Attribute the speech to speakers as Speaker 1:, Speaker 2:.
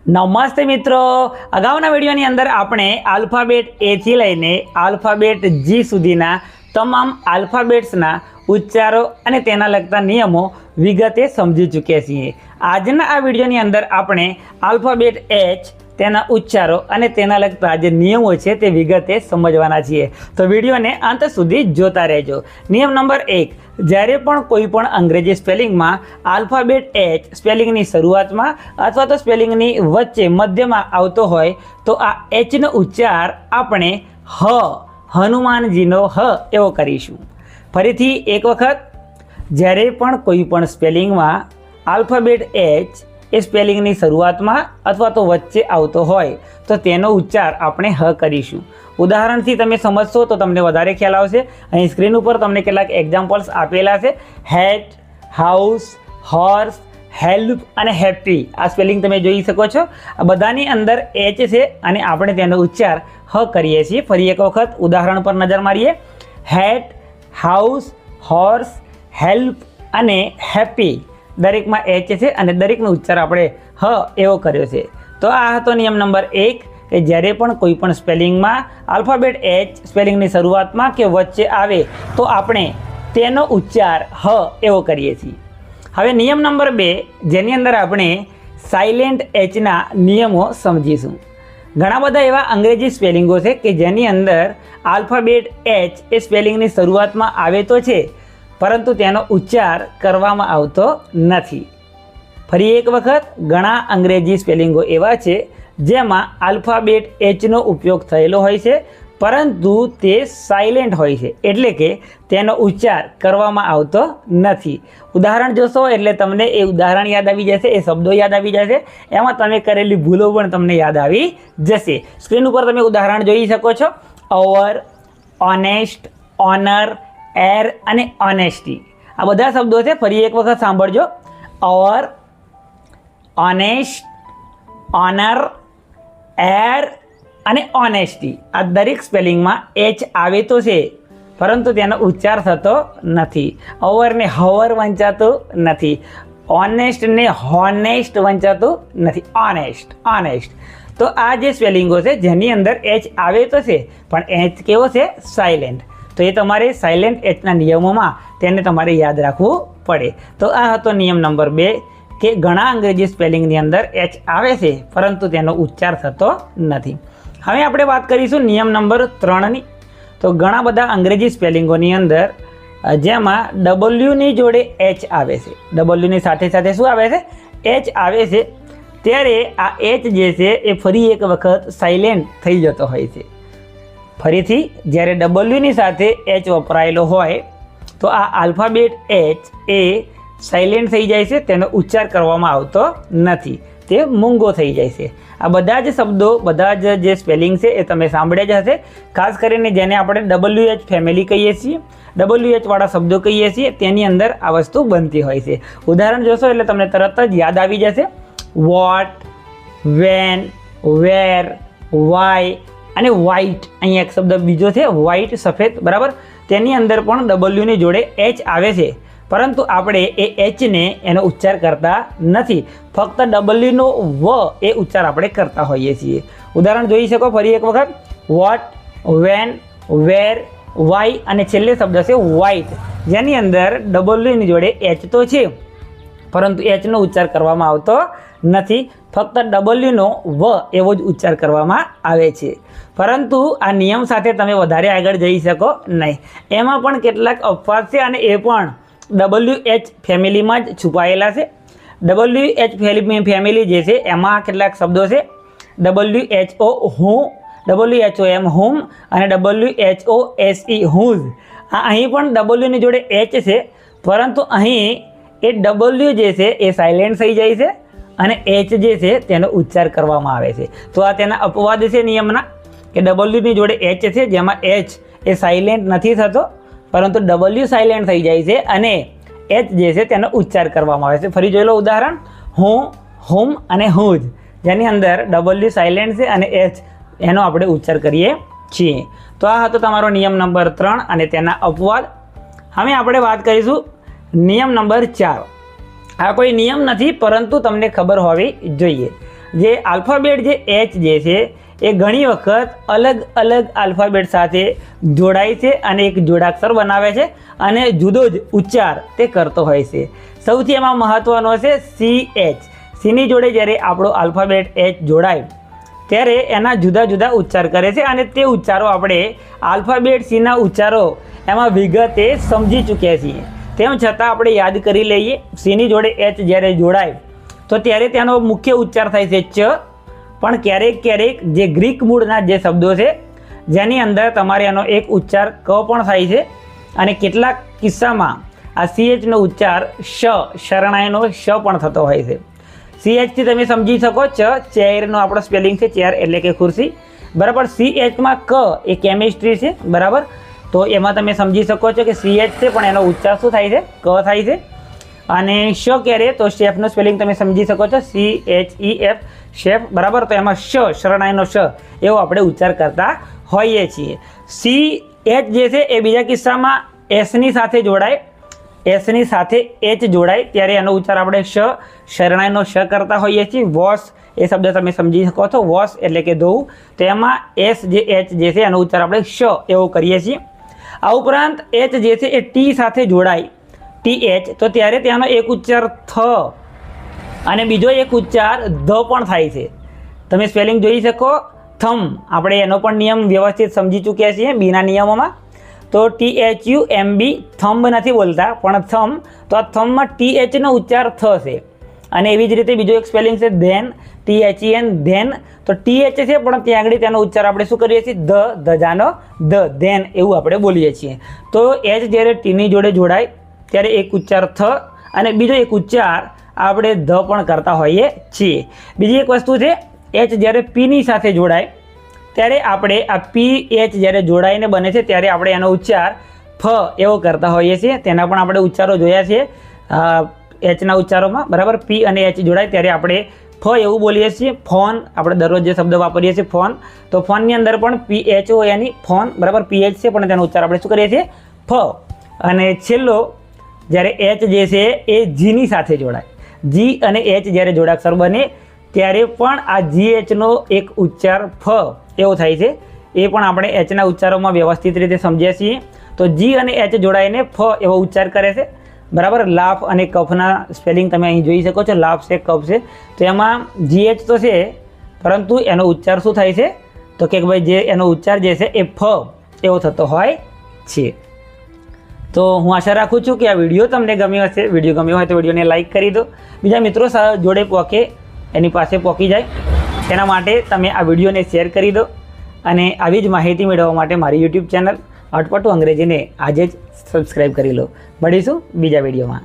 Speaker 1: નમસ્તે મિત્રો, અગાઉના વિડીયોની અંદર આપણે આલ્ફાબેટ એ થી લઈને આલ્ફાબેટ જી સુધીના તમામ આલ્ફાબેટ્સના ઉચ્ચારો અને તેના લગતા નિયમો વિગતે સમજી ચૂક્યા છીએ। આજના આ વિડીયોની અંદર આપણે આલ્ફાબેટ એચ, તેના ઉચ્ચારો અને તેના લગતા જે નિયમો છે તે વિગતે સમજવાના છીએ। તો વિડીયોને અંત સુધી જોતા રહેજો। નિયમ નંબર 1, જ્યારે પણ કોઈ પણ અંગ્રેજી સ્પેલિંગમાં આલ્ફાબેટ એચ સ્પેલિંગની શરૂઆતમાં અથવા તો સ્પેલિંગની વચ્ચે મધ્યમાં આવતો હોય તો આ એચનો ઉચ્ચાર આપણે હનુમાનજીનો હ એવો કરીશું। ફરીથી એક વખત, જ્યારે પણ કોઈ પણ સ્પેલિંગમાં આલ્ફાબેટ એચ એ સ્પેલિંગની શરૂઆતમાં અથવા તો વચ્ચે આવતો હોય તો તેનો ઉચ્ચાર આપણે હ કરીશું। ઉદાહરણથી તમે સમજશો તો તમને વધારે ખ્યાલ આવશે। અહીં સ્ક્રીન ઉપર તમને કેટલાક એક્ઝામ્પલ્સ આપેલા છે। હેટ, હાઉસ, હોર્સ, હેલ્પ અને હેપી, આ સ્પેલિંગ તમે જોઈ શકો છો। આ બધાની અંદર એચ છે અને આપણે તેનો ઉચ્ચાર હ કરીએ છીએ। ફરી એક વખત ઉદાહરણ પર નજર મારીએ। હેટ, હાઉસ, હોર્સ, હેલ્પ અને હેપી, દરેકમાં એચ છે અને દરેકનો ઉચ્ચાર આપણે હ એવો કર્યો છે। તો આ હતો નિયમ નંબર 1 કે જ્યારે પણ કોઈ પણ સ્પેલિંગમાં આલ્ફાબેટ એચ સ્પેલિંગની શરૂઆતમાં કે વચ્ચે આવે તો આપણે તેનો ઉચ્ચાર હ એવો કરીએ છીએ। હવે નિયમ નંબર 2, જેની અંદર આપણે સાયલેન્ટ એચના નિયમો સમજીશું। ઘણા બધા એવા અંગ્રેજી સ્પેલિંગો છે કે જેની અંદર આલ્ફાબેટ એચ એ સ્પેલિંગની શરૂઆતમાં આવે તો છે, પરંતુ તેનો ઉચ્ચાર કરવામાં આવતો નથી। ફરી એક વખત, ઘણા અંગ્રેજી સ્પેલિંગો એવા છે જેમાં આલ્ફાબેટ એચનો ઉપયોગ થયેલો હોય છે, પરંતુ તે સાયલેન્ટ હોય છે, એટલે કે તેનો ઉચ્ચાર કરવામાં આવતો નથી। ઉદાહરણ જોશો એટલે તમને એ ઉદાહરણ યાદ આવી જશે, એ શબ્દો યાદ આવી જશે, એમાં તમે કરેલી ભૂલો પણ તમને યાદ આવી જશે। સ્ક્રીન ઉપર તમે ઉદાહરણ જોઈ શકો છો। ઓવર, ઓનેસ્ટ, ઓનર, એર અને ઓનેસ્ટી, આ બધા શબ્દો છે। ફરી એક વખત સાંભળજો। ઓવર, ઓનેસ્ટ, ઓનર, એર અને ઓનેસ્ટી, આ દરેક સ્પેલિંગમાં એચ આવે તો છે, પરંતુ તેનો ઉચ્ચાર થતો નથી। ઓવરને હવર વંચાતું નથી, ઓનેસ્ટને હોનેસ્ટ વંચાતું નથી, ઓનેસ્ટ। તો આ જે સ્પેલિંગો છે જેની અંદર એચ આવે તો છે, પણ એચ કેવો છે? સાયલેન્ટ। તો એ તમારે સાયલેન્ટ એચના નિયમોમાં તેને તમારે યાદ રાખવું પડે। તો આ હતો નિયમ નંબર 2 કે ઘણા અંગ્રેજી સ્પેલિંગની અંદર એચ આવે છે, પરંતુ તેનો ઉચ્ચાર થતો નથી। હવે આપણે વાત કરીશું નિયમ નંબર 3ની। તો ઘણા બધા અંગ્રેજી સ્પેલિંગોની અંદર જેમાં ડબલ્યુની જોડે એચ આવે છે, ડબલ્યુની સાથે સાથે શું આવે છે? એચ આવે છે, ત્યારે આ એચ જે છે એ ફરી એક વખત સાયલેન્ટ થઈ જતો હોય છે। ફરીથી, જ્યારે ડબલ્યુની સાથે એચ વપરાયેલો હોય તો આ આલ્ફાબેટ એચ એ સાયલેન્ટ થઈ જાય છે, તેનો ઉચ્ચાર કરવામાં આવતો નથી, તે મૂંગો થઈ જાય છે। આ બધા જ શબ્દો, બધા જ જે સ્પેલિંગ છે એ તમે સાંભળ્યા જ હશે, ખાસ કરીને જેને આપણે WH ફેમિલી કહીએ છીએ, WH વાળા શબ્દો કહીએ છીએ, તેની અંદર આ વસ્તુ બનતી હોય છે। ઉદાહરણ જોશો એટલે તમને તરત જ યાદ આવી જશે। વોટ, વેન, વેર, વાય અને વ્હાઇટ, અહીંયા એક શબ્દ બીજો છે વ્હાઇટ, સફેદ, બરાબર, તેની અંદર પણ ડબલ્યુની જોડે એચ આવે છે, પરંતુ આપણે એ એચને એનો ઉચ્ચાર કરતા નથી, ફક્ત ડબલ્યુનો વ એ ઉચ્ચાર આપણે કરતા હોઈએ છીએ। ઉદાહરણ જોઈ શકો ફરી એક વખત। વોટ, વેન, વેર, વાય અને છેલ્લે શબ્દ છે વ્હાઇટ, જેની અંદર ડબલ્યુની જોડે એચ તો છે, પરંતુ એચનો ઉચ્ચાર કરવામાં આવતો નથી, ફક્ત ડબલ્યુનો વ એવો જ ઉચ્ચાર કરવામાં આવે છે। પરંતુ આ નિયમ સાથે તમે વધારે આગળ જઈ શકો નહીં, એમાં પણ કેટલાક અપવાદ છે અને એ પણ WH ફેમિલીમાં જ છુપાયેલા છે। WH ફેમિલી જે છે એમાં કેટલાક શબ્દો છે WHO હું, WHOM હુમ અને WHOSE હુઝ। અહીં પણ ડબલ્યુની જોડે એચ છે, પરંતુ અહીં એ ડબલ્યુ જે છે એ સાયલેન્ટ થઈ જાય છે અને એચ જે છે તેનો ઉચ્ચાર કરવામાં આવે છે। તો આ તેના અપવાદ છે નિયમના, કે ડબલ્યુની જોડે એચ છે જેમાં એચ એ સાયલેન્ટ નથી થતો, પરંતુ ડબલ્યુ સાયલેન્ટ થઈ જાય છે અને એચ જે છે તેનો ઉચ્ચાર કરવામાં આવે છે। ફરી જોઈ લો ઉદાહરણ। હું, હુમ અને હુજ, જેની અંદર ડબલ્યુ સાયલેન્ટ છે અને એચ એનો આપણે ઉચ્ચાર કરીએ છીએ। તો આ હતો તમારો નિયમ નંબર 3 અને તેના અપવાદ। હવે આપણે વાત કરીશું નિયમ નંબર 4। આ કોઈ નિયમ નથી, પરંતુ તમને ખબર હોવી જોઈએ। જે આલ્ફાબેટ જે એચ જે છે એ ઘણી વખત અલગ અલગ આલ્ફાબેટ સાથે જોડાય છે અને એક જોડાક્ષર બનાવે છે અને જુદો જ ઉચ્ચાર તે કરતો હોય છે. સૌથી એમાં મહત્ત્વનો છે CH. સીની જોડે જ્યારે આપણો આલ્ફાબેટ એચ જોડાય ત્યારે એના જુદા જુદા ઉચ્ચાર કરે છે અને તે ઉચ્ચારો આપણે આલ્ફાબેટ સીના ઉચ્ચારો એમાં વિગતે સમજી ચૂક્યા છીએ. તેમ છતાં આપણે યાદ કરી લઈએ. સીની જોડે એચ જ્યારે જોડાય તો ત્યારે તેનો મુખ્ય ઉચ્ચાર થાય છે ચ. પણ ક્યારેક ક્યારેક જે ગ્રીક મૂળના જે શબ્દો છે જેની અંદર તમારે એનો એક ઉચ્ચાર ક પણ થાય છે અને કેટલાક કિસ્સામાં આ CHનો ઉચ્ચાર શરણાઈનો શ પણ થતો હોય છે. CHથી તમે સમજી શકો ચેરનો આપણો સ્પેલિંગ છે ચેર એટલે કે ખુરશી, બરાબર. CHમાં ક એ કેમિસ્ટ્રી છે, બરાબર. તો એમાં તમે સમજી શકો છો કે CH છે પણ એનો ઉચ્ચાર શું થાય છે? ક થાય છે. અને શ ક્યારે? તો શેફનો સ્પેલિંગ તમે સમજી શકો છો CHEF શેફ, બરાબર. તો એમાં શરણાઈનો શ એવો આપણે ઉચ્ચાર કરતા હોઈએ છીએ. CH જે છે એ બીજા કિસ્સામાં એસની સાથે જોડાય, એસની સાથે એચ જોડાય ત્યારે એનો ઉચ્ચાર આપણે શરણાઈનો શ કરતા હોઈએ છીએ. વોશ એ શબ્દ તમે સમજી શકો છો, વોશ એટલે કે ધોવું. તો એમાં એસ જે એચ જે છે એનો ઉચ્ચાર આપણે શ એવો કરીએ છીએ. આ ઉપરાંત એચ જે છે એ ટી સાથે જોડાય, TH, તો ત્યારે ત્યાંનો એક ઉચ્ચાર થ અને બીજો એક ઉચ્ચાર ધ પણ થાય છે. તમે સ્પેલિંગ જોઈ શકો. થમ આપણે એનો પણ નિયમ વ્યવસ્થિત સમજી ચૂક્યા છીએ બીના નિયમોમાં. તો THUMB થંબ નથી બોલતા પણ થમ. તો આ થમમાં THનો ઉચ્ચાર થ છે. અને એવી જ રીતે બીજો એક સ્પેલિંગ છે ધેન, THEN ધેન. તો TH છે પણ ત્યાં આગળ તેનો ઉચ્ચાર આપણે શું કરીએ છીએ? ધજાનો ધ, ધેન એવું આપણે બોલીએ છીએ. તો એચ જ્યારે ટીની જોડે જોડાય ત્યારે એક ઉચ્ચાર થ અને બીજો એક ઉચ્ચાર આપણે ધ પણ કરતા હોઈએ છીએ. બીજી એક વસ્તુ છે એચ જ્યારે પીની સાથે જોડાય ત્યારે આપણે આ PH જ્યારે જોડાઈને બને છે ત્યારે આપણે એનો ઉચ્ચાર ફ એવો કરતા હોઈએ છીએ. તેના પણ આપણે ઉચ્ચારો જોયા છે એચના ઉચ્ચારોમાં, બરાબર. પી અને એચ જોડાય ત્યારે આપણે ફ એવું બોલીએ છીએ. ફોન આપણે દરરોજ જે શબ્દ વાપરીએ છીએ ફોન, તો ફોનની અંદર પણ PHO એની ફોન, બરાબર. PH છે પણ તેનો ઉચ્ચાર આપણે શું કરીએ છીએ? ફ. અને છેલ્લો જ્યારે એચ જે છે એ જીની સાથે જોડાય, જી અને એચ જ્યારે જોડાક્ષર બને ત્યારે પણ આ GHનો એક ઉચ્ચાર ફ એવો થાય છે. એ પણ આપણે એચના ઉચ્ચારોમાં વ્યવસ્થિત રીતે સમજીએ છીએ. તો જી અને એચ જોડાઈને ફ એવો ઉચ્ચાર કરે છે, બરાબર. લાફ અને કફના સ્પેલિંગ તમે અહીં જોઈ શકો છો. લાફ છે, કફ છે. તો એમાં GH તો છે પરંતુ એનો ઉચ્ચાર શું થાય છે? તો કે ભાઈ જે એનો ઉચ્ચાર જે છે એ ફ એવો થતો હોય છે. તો હું આશા રાખું છું કે આ વિડીયો તમને ગમ્યો હશે. વિડીયો ગમ્યો હોય તો વિડીયોને લાઇક કરી દો, બીજા મિત્રો જોડે પહોંચે એની પાસે પહોંચી જાય તેના માટે તમે આ વિડીયોને શેર કરી દો. અને આવી જ માહિતી મેળવવા માટે મારી YouTube ચેનલ અટપટું અંગ્રેજીને આજે જ સબસ્ક્રાઈબ કરી લો. મળીશું બીજા વિડીયોમાં.